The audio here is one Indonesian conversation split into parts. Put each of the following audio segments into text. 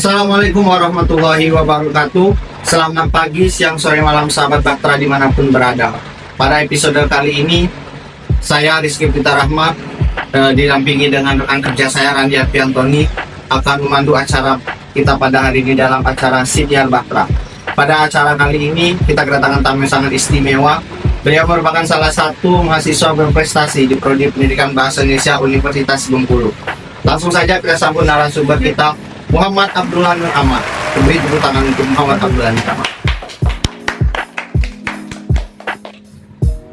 Assalamualaikum warahmatullahi wabarakatuh. Selamat pagi, siang, sore, malam sahabat Bahtera dimanapun berada. Pada episode kali ini saya Rizky Pita Rahmat didampingi dengan rekan kerja saya Randi Arfiantoni akan memandu acara kita pada hari ini dalam acara Siniar Bahtera. Pada acara kali ini kita kedatangan tamu yang sangat istimewa. Beliau merupakan salah satu mahasiswa berprestasi di Prodi Pendidikan Bahasa Indonesia Universitas Bengkulu. Langsung saja kita sambut narasumber kita, Muhammad Abdullah Nur Ahmad. Beri tepuk tangan untuk Muhammad Abdullah Nur Ahmad.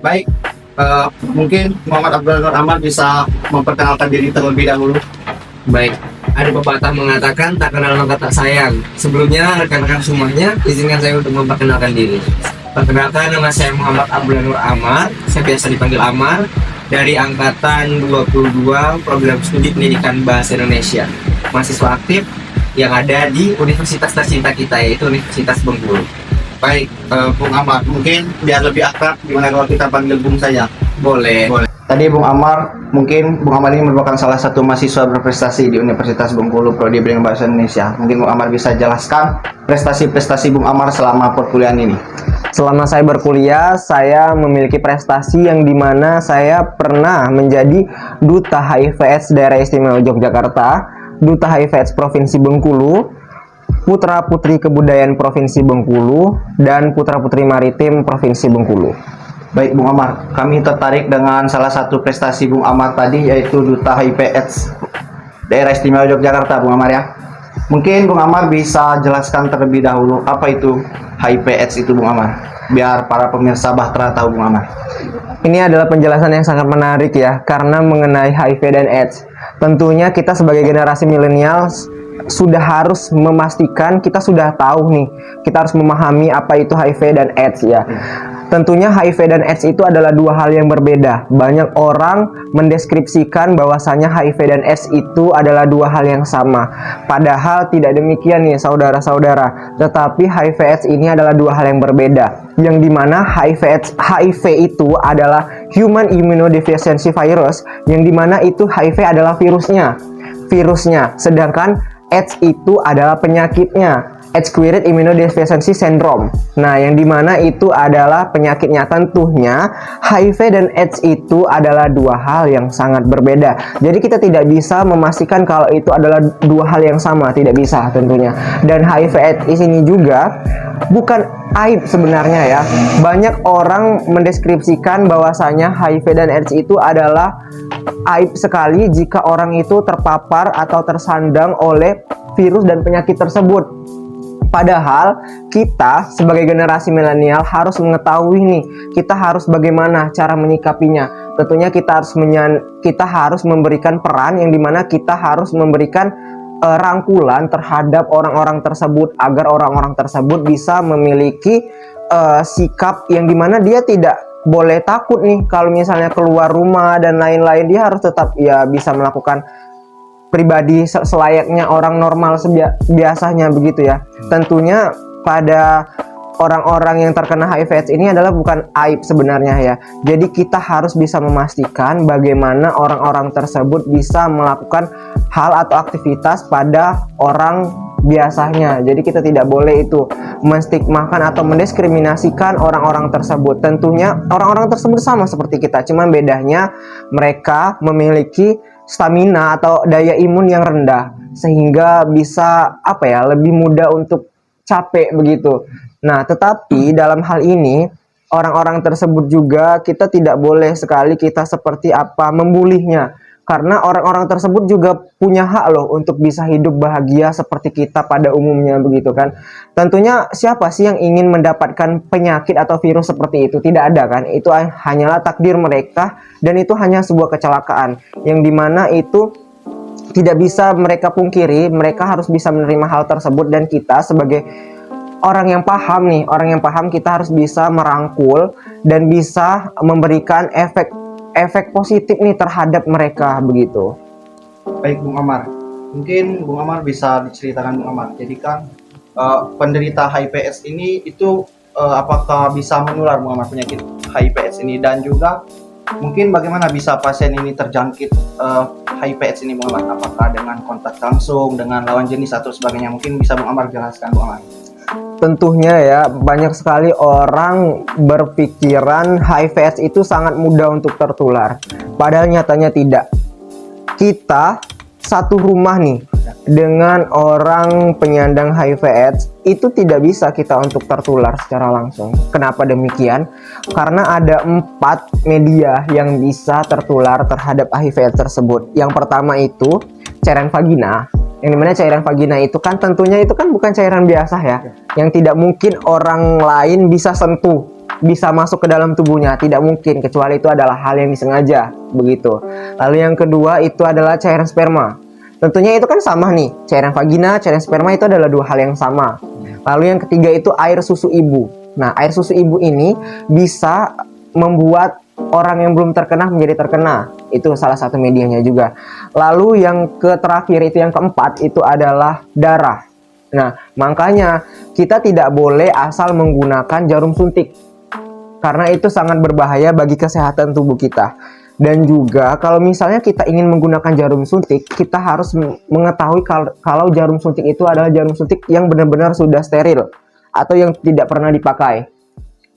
Baik, mungkin Muhammad Abdullah Nur Ahmad bisa memperkenalkan diri terlebih dahulu. Baik, ada pepatah mengatakan tak kenal maka tak sayang. Sebelumnya rekan-rekan semuanya, izinkan saya untuk memperkenalkan diri. Perkenalkan, nama saya Muhammad Abdullah Nur Ahmad. Saya biasa dipanggil Amar, dari angkatan 22 program studi pendidikan bahasa Indonesia. Mahasiswa aktif yang ada di universitas tercinta kita, yaitu Universitas Bengkulu. Baik, Bung Amar, mungkin biar lebih akrab, gimana kalau kita panggil Bung saja? Boleh. Tadi Bung Amar, mungkin Bung Amar ini merupakan salah satu mahasiswa berprestasi di Universitas Bengkulu Prodi Pendidikan Bahasa Indonesia. Mungkin Bung Amar bisa jelaskan prestasi-prestasi Bung Amar selama perkuliahan ini. Selama saya berkuliah, saya memiliki prestasi yang dimana saya pernah menjadi Duta HIV/AIDS Daerah Istimewa Yogyakarta, Duta HIV/AIDS Provinsi Bengkulu, Putra Putri Kebudayaan Provinsi Bengkulu, dan Putra Putri Maritim Provinsi Bengkulu. Baik Bung Amar, kami tertarik dengan salah satu prestasi Bung Amar tadi, yaitu Duta HIV/AIDS Daerah Istimewa Yogyakarta, Bung Amar ya. Mungkin Bung Amar bisa jelaskan terlebih dahulu apa itu HIV/AIDS itu Bung Amar, biar para pemirsa Bahtera tahu Bung Amar. Ini adalah penjelasan yang sangat menarik ya, karena mengenai HIV dan AIDS. Tentunya kita sebagai generasi milenial sudah harus memastikan, kita sudah tahu nih, kita harus memahami apa itu HIV dan AIDS ya. Tentunya HIV dan AIDS itu adalah dua hal yang berbeda. Banyak orang mendeskripsikan bahwasanya HIV dan AIDS itu adalah dua hal yang sama. Padahal tidak demikian nih saudara-saudara. Tetapi HIV AIDS ini adalah dua hal yang berbeda. Yang dimana HIV itu adalah Human Immunodeficiency Virus, yang dimana itu HIV adalah virusnya. Sedangkan AIDS itu adalah penyakitnya, AIDS-Acquired Immunodeficiency Syndrome. Nah, yang dimana itu adalah penyakitnya. Tentunya HIV dan AIDS itu adalah dua hal yang sangat berbeda. Jadi kita tidak bisa memastikan kalau itu adalah dua hal yang sama, tidak bisa tentunya. Dan HIV/AIDS ini juga bukan aib sebenarnya ya. Banyak orang mendeskripsikan bahwasanya HIV dan AIDS itu adalah aib sekali jika orang itu terpapar atau tersandang oleh virus dan penyakit tersebut. Padahal kita sebagai generasi milenial harus mengetahui nih, kita harus bagaimana cara menyikapinya. Tentunya kita harus memberikan peran yang dimana kita harus memberikan rangkulan terhadap orang-orang tersebut agar orang-orang tersebut bisa memiliki sikap yang dimana dia tidak boleh takut nih kalau misalnya keluar rumah dan lain-lain. Dia harus tetap ya bisa melakukan pribadi selayaknya orang normal biasanya begitu ya. Tentunya pada orang-orang yang terkena HIV/AIDS ini adalah bukan aib sebenarnya ya. Jadi kita harus bisa memastikan bagaimana orang-orang tersebut bisa melakukan hal atau aktivitas pada orang biasanya. Jadi kita tidak boleh itu menstigmakan atau mendiskriminasikan orang-orang tersebut. Tentunya orang-orang tersebut sama seperti kita, cuman bedanya mereka memiliki stamina atau daya imun yang rendah sehingga bisa lebih mudah untuk capek begitu. Nah, tetapi dalam hal ini orang-orang tersebut juga kita tidak boleh sekali kita seperti membullynya, karena orang-orang tersebut juga punya hak loh untuk bisa hidup bahagia seperti kita pada umumnya begitu kan. Tentunya siapa sih yang ingin mendapatkan penyakit atau virus seperti itu? Tidak ada kan, itu hanyalah takdir mereka dan itu hanya sebuah kecelakaan yang dimana itu tidak bisa mereka pungkiri. Mereka harus bisa menerima hal tersebut dan kita sebagai orang yang paham kita harus bisa merangkul dan bisa memberikan efek positif nih terhadap mereka begitu. Baik Bung Amar, mungkin Bung Amar bisa diceritakan Bung Amar. Jadi kan penderita HIV/AIDS ini itu apakah bisa menular Bung Amar penyakit HIV/AIDS ini, dan juga mungkin bagaimana bisa pasien ini terjangkit HIV/AIDS ini Bung Amar? Apakah dengan kontak langsung dengan lawan jenis atau sebagainya? Mungkin bisa Bung Amar jelaskan Bung Amar. Tentunya ya, banyak sekali orang berpikiran HIV/AIDS itu sangat mudah untuk tertular. Padahal nyatanya tidak. Kita satu rumah nih dengan orang penyandang HIV/AIDS itu tidak bisa kita untuk tertular secara langsung. Kenapa demikian? Karena ada 4 media yang bisa tertular terhadap HIV/AIDS tersebut. Yang pertama itu cairan vagina. Yang dimana cairan vagina itu kan tentunya itu kan bukan cairan biasa ya, yang tidak mungkin orang lain bisa sentuh, bisa masuk ke dalam tubuhnya, tidak mungkin, kecuali itu adalah hal yang disengaja begitu. Lalu yang kedua itu adalah cairan sperma. Tentunya itu kan sama nih, cairan vagina, cairan sperma itu adalah 2 hal yang sama. Lalu yang ketiga itu air susu ibu. Nah, air susu ibu ini bisa membuat orang yang belum terkena menjadi terkena. Itu salah satu medianya juga. Lalu yang terakhir itu yang keempat itu adalah darah. Nah, makanya kita tidak boleh asal menggunakan jarum suntik, karena itu sangat berbahaya bagi kesehatan tubuh kita. Dan juga kalau misalnya kita ingin menggunakan jarum suntik, kita harus mengetahui kalau jarum suntik itu adalah jarum suntik yang benar-benar sudah steril atau yang tidak pernah dipakai.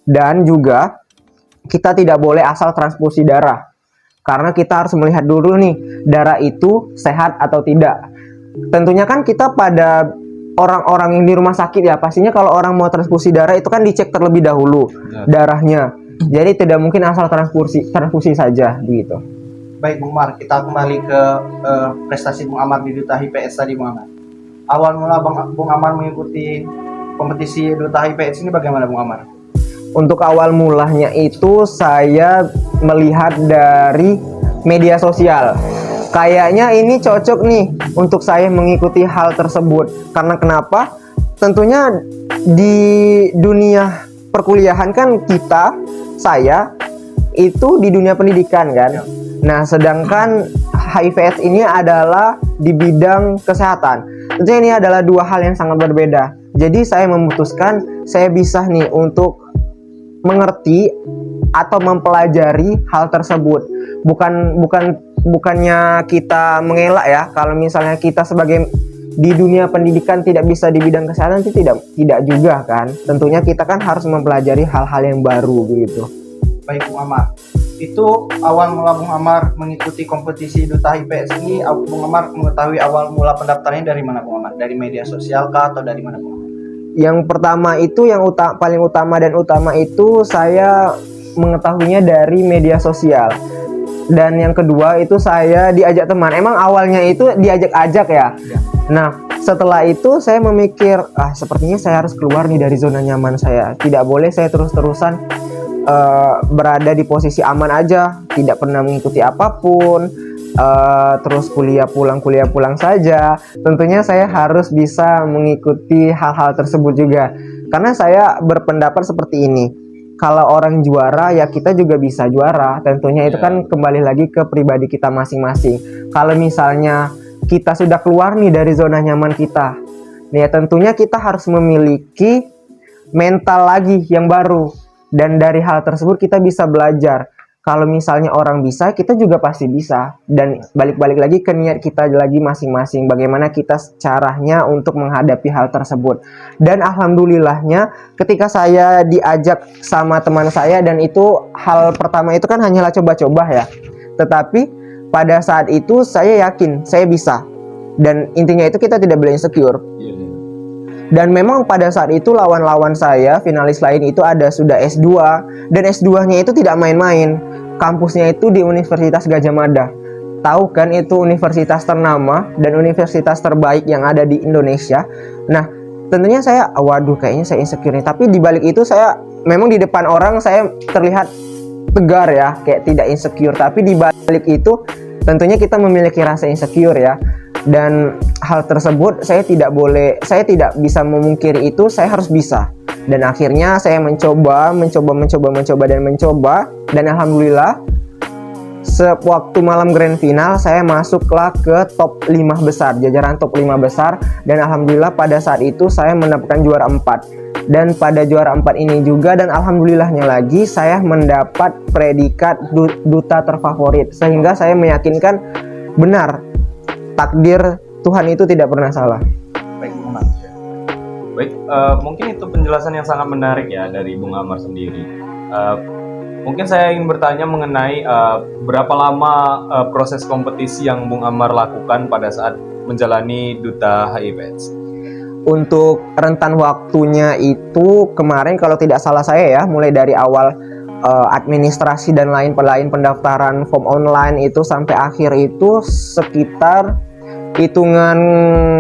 Dan juga kita tidak boleh asal transfusi darah, karena kita harus melihat dulu nih, darah itu sehat atau tidak. Tentunya kan kita pada orang-orang yang di rumah sakit ya, pastinya kalau orang mau transfusi darah itu kan dicek terlebih dahulu darahnya. Jadi tidak mungkin asal transfusi saja begitu. Baik Bung Amar, kita kembali ke prestasi Bung Amar di Duta HIV/AIDS tadi Bung Amar. Awal mula Bung Amar mengikuti kompetisi Duta HIV/AIDS ini bagaimana Bung Amar? Untuk awal mulanya itu saya melihat dari media sosial. Kayaknya ini cocok nih untuk saya mengikuti hal tersebut. Karena kenapa? Tentunya di dunia perkuliahan kan saya itu di dunia pendidikan kan. Nah, sedangkan HIV/AIDS ini adalah di bidang kesehatan. Tentunya ini adalah 2 hal yang sangat berbeda. Jadi saya memutuskan saya bisa nih untuk mengerti atau mempelajari hal tersebut. Bukannya kita mengelak ya, kalau misalnya kita sebagai di dunia pendidikan tidak bisa di bidang kesehatan, itu tidak juga kan. Tentunya kita kan harus mempelajari hal-hal yang baru begitu. Baik Bung Amar, itu awal mula Bung Amar mengikuti kompetisi Duta HIV/AIDS ini, Bung Amar mengetahui awal mula pendaftarannya dari mana Bung Amar? Dari media sosial kah atau dari mana Bung Amar? Yang pertama itu yang paling utama itu saya mengetahuinya dari media sosial. Dan yang kedua itu saya diajak teman. Emang awalnya itu diajak-ajak ya. Nah, setelah itu saya memikir, sepertinya saya harus keluar nih dari zona nyaman saya. Tidak boleh saya terus-terusan berada di posisi aman aja, tidak pernah mengikuti apapun, terus kuliah pulang saja. Tentunya saya harus bisa mengikuti hal-hal tersebut juga. Karena saya berpendapat seperti ini. Kalau orang juara ya kita juga bisa juara. Tentunya itu kan kembali lagi ke pribadi kita masing-masing. Kalau misalnya kita sudah keluar nih dari zona nyaman kita, ya tentunya kita harus memiliki mental lagi yang baru. Dan dari hal tersebut kita bisa belajar. Kalau misalnya orang bisa, kita juga pasti bisa. Dan balik-balik lagi ke niat kita lagi masing-masing. Bagaimana kita caranya untuk menghadapi hal tersebut. Dan alhamdulillahnya ketika saya diajak sama teman saya, dan itu hal pertama itu kan hanyalah coba-coba ya. Tetapi pada saat itu saya yakin saya bisa. Dan intinya itu kita tidak boleh insecure. Dan memang pada saat itu lawan-lawan saya, finalis lain itu ada sudah S2. Dan S2-nya itu tidak main-main. Kampusnya itu di Universitas Gadjah Mada. Tahu kan itu universitas ternama dan universitas terbaik yang ada di Indonesia. Nah, tentunya saya, waduh kayaknya saya insecure nih. Tapi di balik itu saya, memang di depan orang saya terlihat tegar ya, kayak tidak insecure. Tapi di balik itu tentunya kita memiliki rasa insecure ya. Dan hal tersebut saya tidak bisa memungkiri itu, saya harus bisa. Dan akhirnya saya mencoba dan alhamdulillah sewaktu malam grand final saya masuklah ke top 5 besar, jajaran top 5 besar, dan alhamdulillah pada saat itu saya mendapatkan juara 4. Dan pada juara 4 ini juga, dan alhamdulillahnya lagi, saya mendapat predikat duta terfavorit, sehingga saya meyakinkan benar, takdir Tuhan itu tidak pernah salah. Baik, Bung Amar. Baik, mungkin itu penjelasan yang sangat menarik ya dari Bung Amar sendiri. Mungkin saya ingin bertanya mengenai berapa lama proses kompetisi yang Bung Amar lakukan pada saat menjalani Duta HIV/AIDS. Untuk rentan waktunya itu kemarin kalau tidak salah saya ya, mulai dari awal administrasi dan lain pendaftaran form online itu sampai akhir itu sekitar hitungan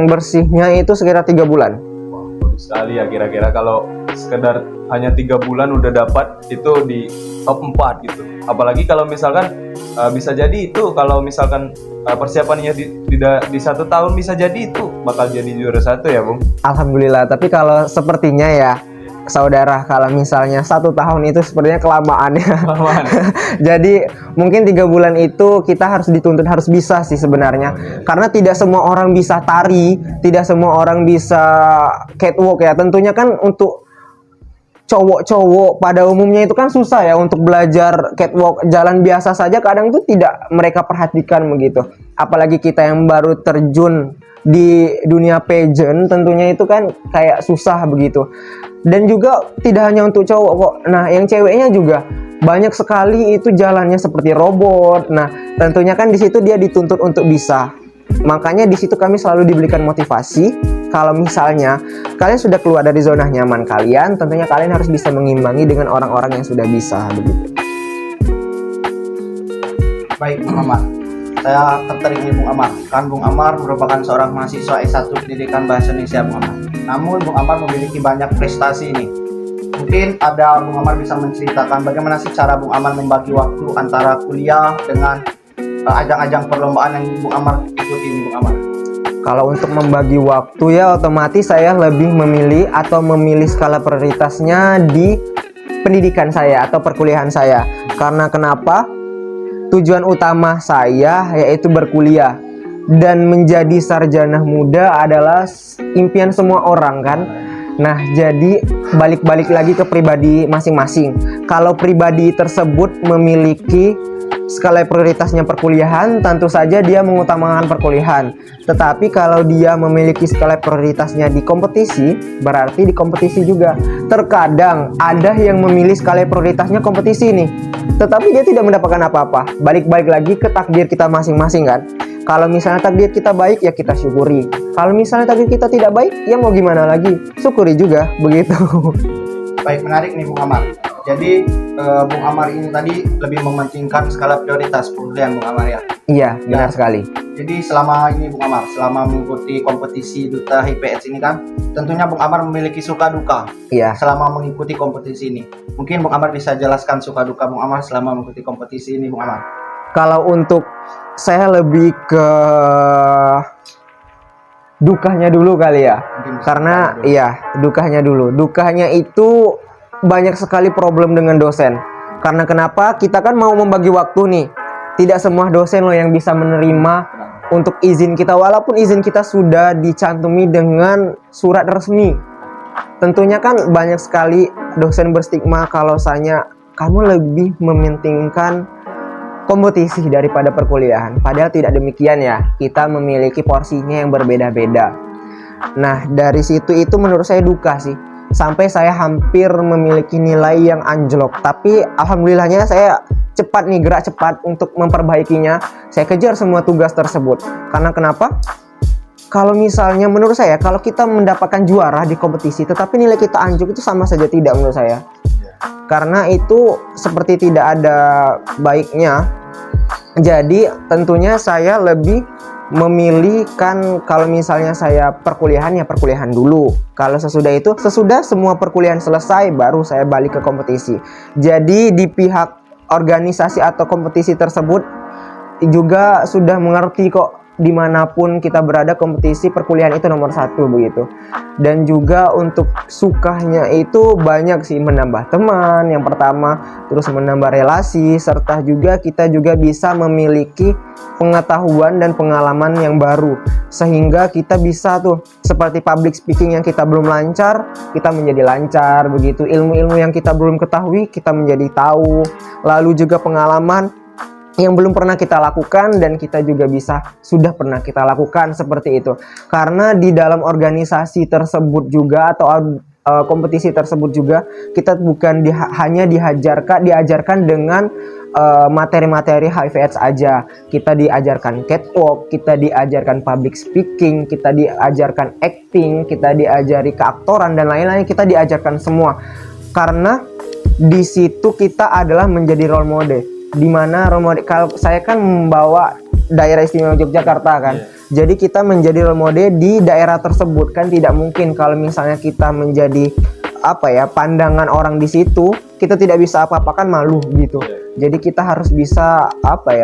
bersihnya itu sekitar 3 bulan. Wah, bagus sekali ya, kira-kira kalau sekedar hanya 3 bulan udah dapat itu di top 4 gitu. Apalagi kalau misalkan bisa jadi itu kalau misalkan persiapannya di 1 tahun bisa jadi itu bakal jadi juara 1 ya, Bung. Alhamdulillah, tapi kalau sepertinya ya saudara, kalau misalnya 1 tahun itu sepertinya kelamaan ya. Jadi mungkin 3 bulan itu kita harus dituntut harus bisa sih sebenarnya, karena tidak semua orang bisa tari, tidak semua orang bisa catwalk ya. Tentunya kan untuk cowok-cowok pada umumnya itu kan susah ya untuk belajar catwalk, jalan biasa saja kadang itu tidak mereka perhatikan begitu. Apalagi kita yang baru terjun di dunia pageant, tentunya itu kan kayak susah begitu. Dan juga tidak hanya untuk cowok kok. Nah, yang ceweknya juga banyak sekali itu jalannya seperti robot. Nah, tentunya kan di situ dia dituntut untuk bisa. Makanya di situ kami selalu diberikan motivasi. Kalau misalnya kalian sudah keluar dari zona nyaman kalian, tentunya kalian harus bisa mengimbangi dengan orang-orang yang sudah bisa begitu. Baik, Bung Amar. Saya tertarik nih Bung Amar. Kan Bung Amar merupakan seorang mahasiswa S1 Pendidikan Bahasa Indonesia, Bung Amar. Namun Bung Amar memiliki banyak prestasi nih. Mungkin ada Bung Amar bisa menceritakan bagaimana sih cara Bung Amar membagi waktu antara kuliah dengan ajang-ajang perlombaan yang Bung Amar ikuti nih, Bung Amar. Kalau untuk membagi waktu ya otomatis saya lebih memilih skala prioritasnya di pendidikan saya atau perkuliahan saya. Karena kenapa? Tujuan utama saya yaitu berkuliah dan menjadi sarjana muda adalah impian semua orang kan. Nah, jadi balik-balik lagi ke pribadi masing-masing. Kalau pribadi tersebut memiliki skala prioritasnya perkuliahan, tentu saja dia mengutamakan perkuliahan. Tetapi kalau dia memiliki skala prioritasnya di kompetisi, berarti di kompetisi juga. Terkadang ada yang memilih skala prioritasnya kompetisi nih, tetapi dia tidak mendapatkan apa-apa. Balik-balik lagi ke takdir kita masing-masing kan. Kalau misalnya takdir kita baik, ya kita syukuri. Kalau misalnya takdir kita tidak baik, ya mau gimana lagi, syukuri juga, begitu. Baik, menarik nih Bung Amar. Jadi Bung Amar ini tadi lebih mementingkan skala prioritas perkuliahan Bung Amar ya. Iya, benar sekali. Jadi selama ini Bung Amar, selama mengikuti kompetisi Duta HIV/AIDS ini kan, tentunya Bung Amar memiliki suka duka. Iya. Selama mengikuti kompetisi ini, mungkin Bung Amar bisa jelaskan suka duka Bung Amar selama mengikuti kompetisi ini, Bung Amar. Kalau untuk saya lebih ke dukanya dulu kali ya. Karena iya, dukanya dulu. Dukanya itu banyak sekali problem dengan dosen. Karena kenapa? Kita kan mau membagi waktu nih. Tidak semua dosen loh yang bisa menerima untuk izin kita, walaupun izin kita sudah dicantumi dengan surat resmi. Tentunya kan banyak sekali dosen berstigma kalau misalnya kamu lebih mementingkan kompetisi daripada perkuliahan. Padahal tidak demikian ya. Kita memiliki porsinya yang berbeda-beda. Nah, dari situ itu menurut saya duka sih. Sampai saya hampir memiliki nilai yang anjlok. Tapi alhamdulillahnya saya cepat nih, gerak cepat untuk memperbaikinya. Saya kejar semua tugas tersebut. Karena kenapa? Kalau misalnya menurut saya, kalau kita mendapatkan juara di kompetisi tetapi nilai kita anjlok, itu sama saja tidak menurut saya. Karena itu seperti tidak ada baiknya. Jadi tentunya saya lebih memilihkan kalau misalnya saya perkuliahan ya perkuliahan dulu. Kalau sesudah semua perkuliahan selesai baru saya balik ke kompetisi. Jadi di pihak organisasi atau kompetisi tersebut juga sudah mengerti kok, dimanapun kita berada kompetisi perkuliahan itu nomor 1 begitu. Dan juga untuk sukanya itu banyak sih, menambah teman yang pertama, terus menambah relasi, serta juga kita juga bisa memiliki pengetahuan dan pengalaman yang baru, sehingga kita bisa tuh seperti public speaking yang kita belum lancar, kita menjadi lancar begitu. Ilmu-ilmu yang kita belum ketahui kita menjadi tahu. Lalu juga pengalaman yang belum pernah kita lakukan dan kita juga sudah pernah kita lakukan seperti itu. Karena di dalam organisasi tersebut juga atau kompetisi tersebut juga kita bukan hanya diajarkan dengan materi-materi HIV/AIDS aja. Kita diajarkan catwalk, kita diajarkan public speaking, kita diajarkan acting, kita diajari keaktoran dan lain-lain, kita diajarkan semua. Karena di situ kita adalah menjadi role model. Dimana role model, kalau saya kan membawa daerah istimewa Yogyakarta kan, jadi kita menjadi role model di daerah tersebut kan. Tidak mungkin kalau misalnya kita menjadi pandangan orang di situ, kita tidak bisa apa-apa kan, malu gitu. Jadi kita harus bisa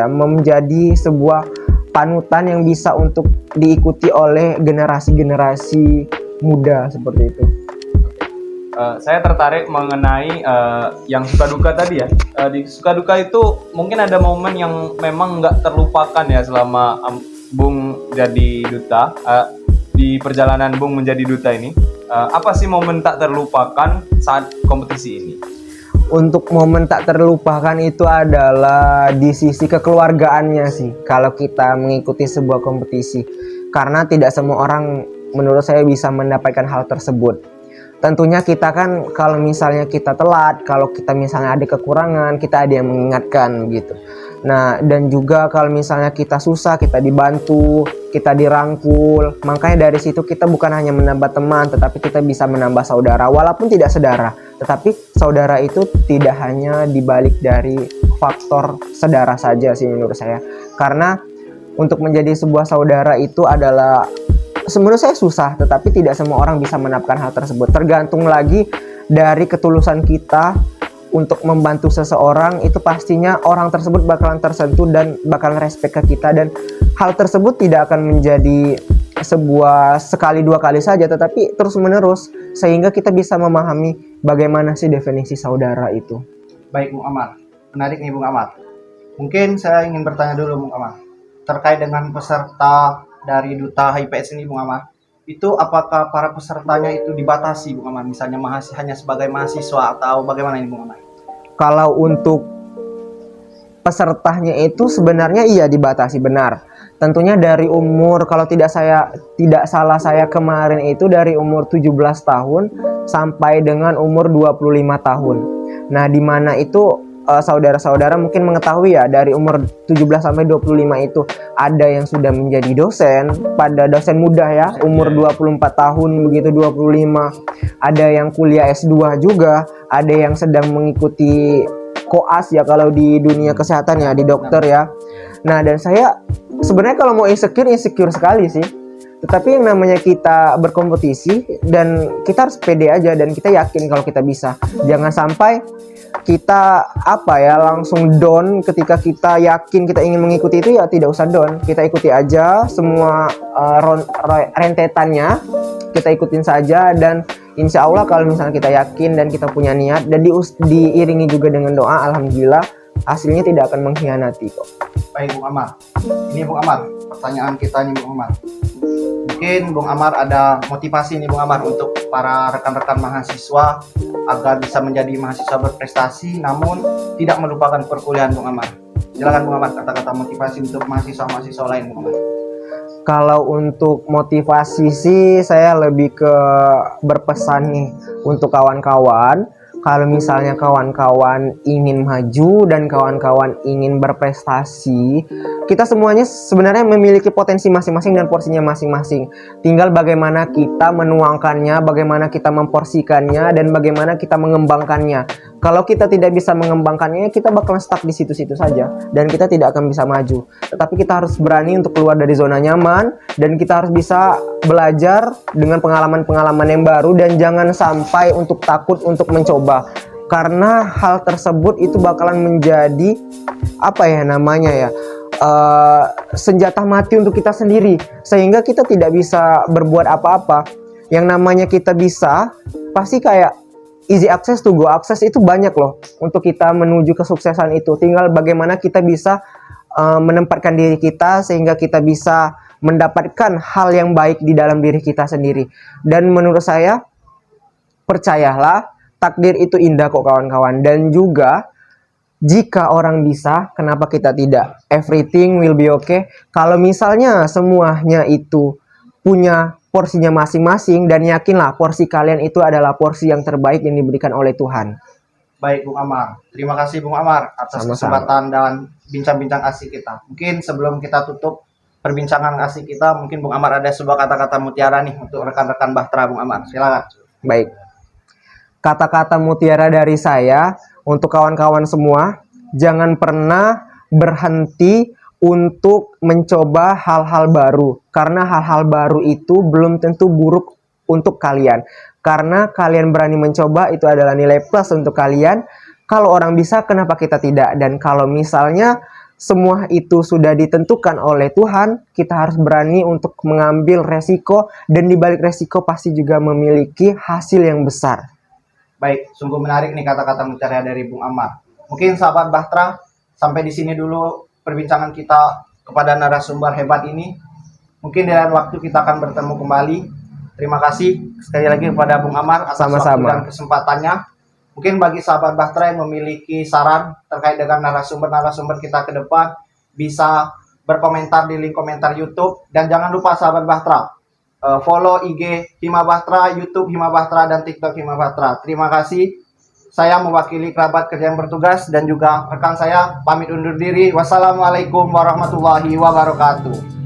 menjadi sebuah panutan yang bisa untuk diikuti oleh generasi-generasi muda seperti itu. Saya tertarik mengenai yang suka duka tadi ya. Di suka duka itu mungkin ada momen yang memang nggak terlupakan ya selama Bung jadi duta. Di perjalanan Bung menjadi duta ini, apa sih momen tak terlupakan saat kompetisi ini? Untuk momen tak terlupakan itu adalah di sisi kekeluargaannya sih, kalau kita mengikuti sebuah kompetisi. Karena tidak semua orang menurut saya bisa mendapatkan hal tersebut. Tentunya kita kan kalau misalnya kita telat, kalau kita misalnya ada kekurangan, kita ada yang mengingatkan gitu. Nah, dan juga kalau misalnya kita susah, kita dibantu, kita dirangkul. Makanya dari situ kita bukan hanya menambah teman, tetapi kita bisa menambah saudara. Walaupun tidak saudara, tetapi saudara itu tidak hanya dibalik dari faktor saudara saja sih menurut saya. Karena untuk menjadi sebuah saudara itu adalah, menurut saya susah, tetapi tidak semua orang bisa mendapatkan hal tersebut. Tergantung lagi dari ketulusan kita untuk membantu seseorang, itu pastinya orang tersebut bakalan tersentuh dan bakalan respect ke kita. Dan hal tersebut tidak akan menjadi sebuah sekali dua kali saja, tetapi terus menerus, sehingga kita bisa memahami bagaimana sih definisi saudara itu. Baik Bung Amar, menarik nih Bung Amar. Mungkin saya ingin bertanya dulu Bung Amar, terkait dengan peserta dari Duta HIV/AIDS ini Bung Amar, itu apakah para pesertanya itu dibatasi Bung Amar, misalnya hanya sebagai mahasiswa atau bagaimana ini Bung Amar? Kalau untuk pesertanya itu sebenarnya iya dibatasi, benar. Tentunya dari umur, kalau tidak salah saya kemarin itu dari umur 17 tahun sampai dengan umur 25 tahun. Nah, di mana itu saudara-saudara mungkin mengetahui ya, dari umur 17 sampai 25 itu ada yang sudah menjadi dosen, pada dosen muda ya, umur 24 tahun begitu, 25. Ada yang kuliah S2 juga, ada yang sedang mengikuti koas ya kalau di dunia kesehatan ya, di dokter ya. Nah, dan saya sebenarnya kalau mau insecure sekali sih. Tetapi yang namanya kita berkompetisi dan kita harus pede aja dan kita yakin kalau kita bisa. Jangan sampai kita langsung down ketika kita yakin kita ingin mengikuti itu, ya tidak usah down. Kita ikuti aja semua rentetannya, kita ikutin saja, dan insya Allah kalau misalnya kita yakin dan kita punya niat dan diiringi juga dengan doa, alhamdulillah hasilnya tidak akan mengkhianati kok. Baik Bung Amar, ini Bung Amar, pertanyaan kita nih Bung Amar. Mungkin Bung Amar ada motivasi nih Bung Amar untuk para rekan-rekan mahasiswa agar bisa menjadi mahasiswa berprestasi namun tidak melupakan perkuliahan Bung Amar. Silakan Bung Amar, kata-kata motivasi untuk mahasiswa-mahasiswa lain Bung Amar. Kalau untuk motivasi sih saya lebih ke berpesan nih untuk kawan-kawan. Kalau misalnya kawan-kawan ingin maju dan kawan-kawan ingin berprestasi, kita semuanya sebenarnya memiliki potensi masing-masing dan porsinya masing-masing. Tinggal bagaimana kita menuangkannya, bagaimana kita memporsikannya, dan bagaimana kita mengembangkannya. Kalau kita tidak bisa mengembangkannya, kita bakalan stuck di situ-situ saja dan kita tidak akan bisa maju. Tetapi kita harus berani untuk keluar dari zona nyaman dan kita harus bisa belajar dengan pengalaman-pengalaman yang baru, dan jangan sampai untuk takut untuk mencoba. Karena hal tersebut itu bakalan menjadi senjata mati untuk kita sendiri, sehingga kita tidak bisa berbuat apa-apa. Yang namanya kita bisa, pasti kayak easy access to go access itu banyak loh untuk kita menuju kesuksesan itu. Tinggal bagaimana kita bisa menempatkan diri kita sehingga kita bisa mendapatkan hal yang baik di dalam diri kita sendiri. Dan menurut saya, percayalah, takdir itu indah kok kawan-kawan. Dan juga Jika orang bisa, kenapa kita tidak? Everything will be okay. Kalau misalnya semuanya itu punya porsinya masing-masing, dan yakinlah porsi kalian itu adalah porsi yang terbaik yang diberikan oleh Tuhan. Baik Bung Amar, terima kasih Bung Amar atas Sama-sama. kesempatan dan bincang-bincang asik kita. Mungkin sebelum kita tutup perbincangan asik kita, mungkin Bung Amar ada sebuah kata-kata mutiara nih untuk rekan-rekan Bahtera. Bung Amar, silakan. Baik. Kata-kata mutiara dari saya untuk kawan-kawan semua, jangan pernah berhenti untuk mencoba hal-hal baru. Karena hal-hal baru itu belum tentu buruk untuk kalian. Karena kalian berani mencoba, itu adalah nilai plus untuk kalian. Kalau orang bisa, kenapa kita tidak? Dan kalau misalnya semua itu sudah ditentukan oleh Tuhan, kita harus berani untuk mengambil resiko, dan di balik resiko pasti juga memiliki hasil yang besar. Baik, sungguh menarik nih kata-kata mutiara dari Bung Amar. Mungkin sahabat Bahtera, sampai di sini dulu perbincangan kita kepada narasumber hebat ini. Mungkin di lain waktu kita akan bertemu kembali. Terima kasih sekali lagi kepada Bung Amar atas waktu Sama-sama. dan kesempatannya. Mungkin bagi sahabat Bahtera yang memiliki saran terkait dengan narasumber-narasumber kita ke depan, bisa berkomentar di link komentar YouTube. Dan jangan lupa sahabat Bahtera, follow IG Hima Bahtera, YouTube Hima Bahtera, dan TikTok Hima Bahtera. Terima kasih. Saya mewakili kerabat kerja yang bertugas dan juga rekan saya pamit undur diri. Wassalamualaikum warahmatullahi wabarakatuh.